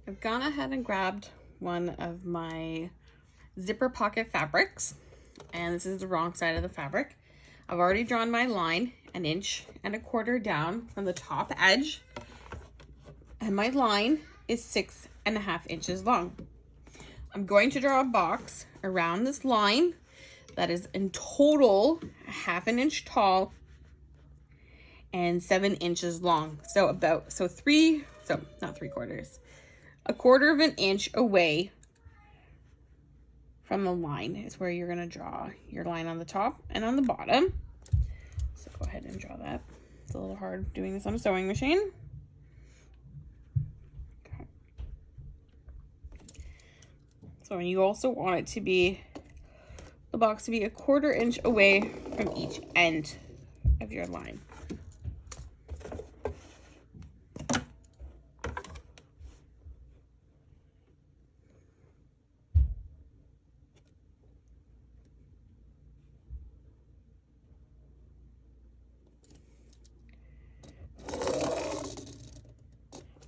I've gone ahead and grabbed one of my zipper pocket fabrics, and this is the wrong side of the fabric. I've already drawn my line 1.25 inches down from the top edge, and my line is 6.5 inches long. I'm going to draw a box around this line that is in total 1/2 inch tall and 7 inches long. So not 3/4, 1/4 inch away from the line is where you're going to draw your line on the top and on the bottom. So go ahead and draw that. It's a little hard doing this on a sewing machine. Okay. So you also want it to be, the box to be 1/4 inch away from each end of your line.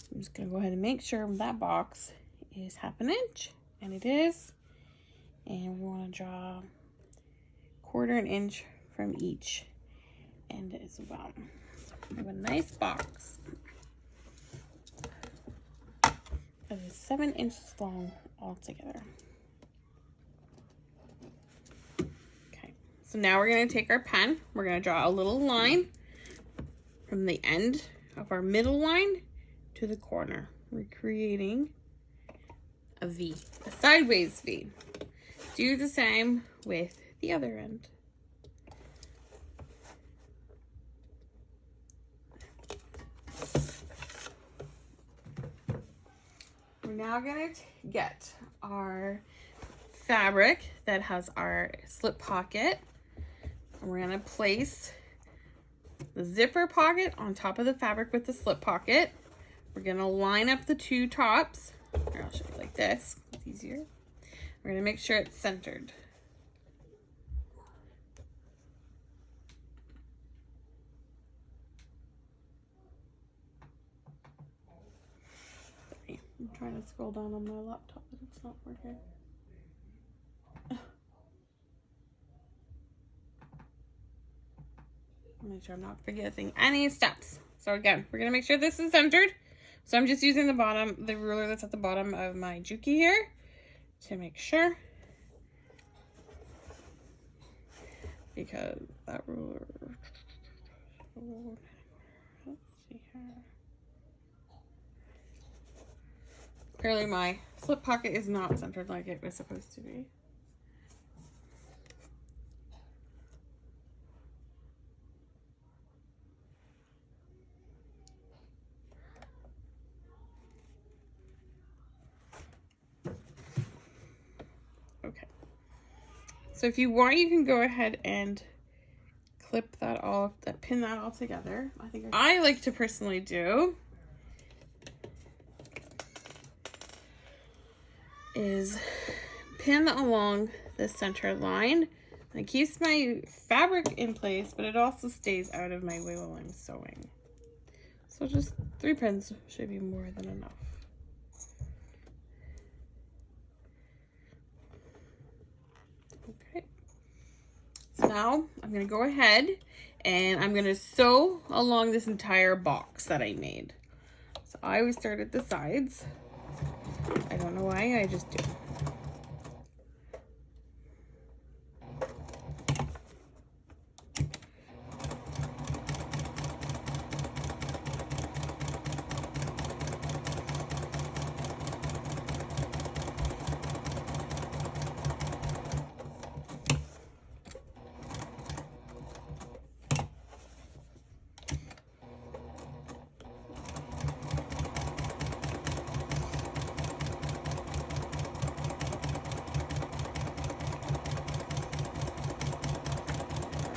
I'm just going to go ahead and make sure that box is 1/2 inch, and it is. And we want to draw 1/4 inch from each end as well. We have a nice box that is 7 inches long altogether. Okay, so now we're going to take our pen. We're going to draw a little line from the end of our middle line to the corner. We're creating a V, a sideways V. Do the same with the other end. We're now going to get our fabric that has our slip pocket, and we're going to place the zipper pocket on top of the fabric with the slip pocket. We're going to line up the two tops. Here, I'll show you like this. It's easier. We're going to make sure it's centered. Sorry, I'm trying to scroll down on my laptop, but it's not working. Make sure I'm not forgetting any steps. So again, we're going to make sure this is centered. So I'm just using the ruler that's at the bottom of my Juki here to make sure. Because that ruler, let's see here. Apparently my slip pocket is not centered like it was supposed to be. Okay. So if you want, you can go ahead and clip that all, pin that all together. I like to personally do is pin along the center line. And it keeps my fabric in place, but it also stays out of my way while I'm sewing. So just 3 pins should be more than enough. Okay. So now I'm going to go ahead and I'm going to sew along this entire box that I made. So I always start at the sides. I don't know why, I just do.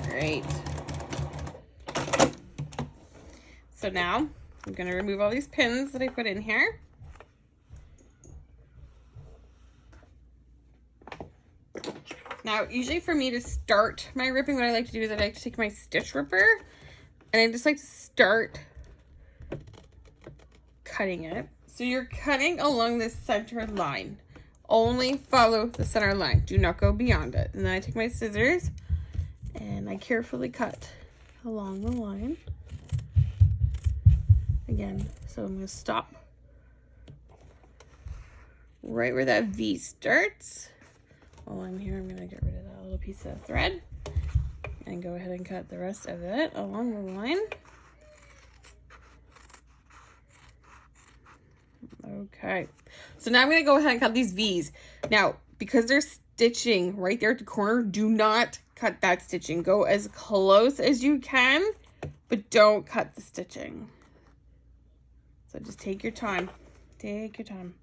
Great. So now I'm going to remove all these pins that I put in here. Now, usually for me to start my ripping, what I like to do is I like to take my stitch ripper and I just like to start cutting it. So you're cutting along this center line. Only follow the center line. Do not go beyond it. And then I take my scissors and I carefully cut along the line. Again, so I'm going to stop right where that V starts. While I'm here, I'm going to get rid of that little piece of thread and go ahead and cut the rest of it along the line. Okay, so now I'm going to go ahead and cut these V's. Now, because they're stitching right there at the corner, do not cut that stitching. Go as close as you can, but don't cut the stitching. So just take your time. Take your time.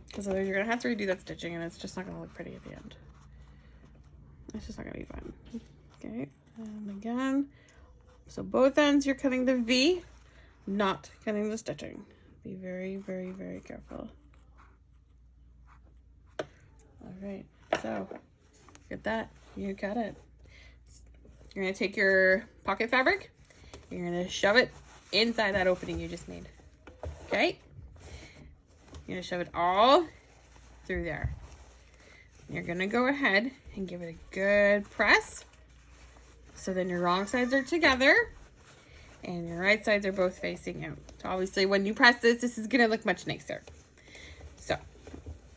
Because otherwise you're going to have to redo that stitching and it's just not going to look pretty at the end. It's just not going to be fun. Okay, and again. So both ends you're cutting the V, not cutting the stitching. Be very, very, very careful. All right, so get that, you cut it. You're gonna take your pocket fabric, you're gonna shove it inside that opening you just made, okay? You're gonna shove it all through there. You're gonna go ahead and give it a good press. So then your wrong sides are together and your right sides are both facing out. So obviously when you press this, this is gonna look much nicer. So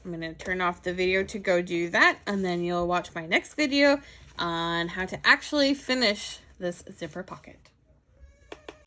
I'm gonna turn off the video to go do that, and then you'll watch my next video on how to actually finish this zipper pocket.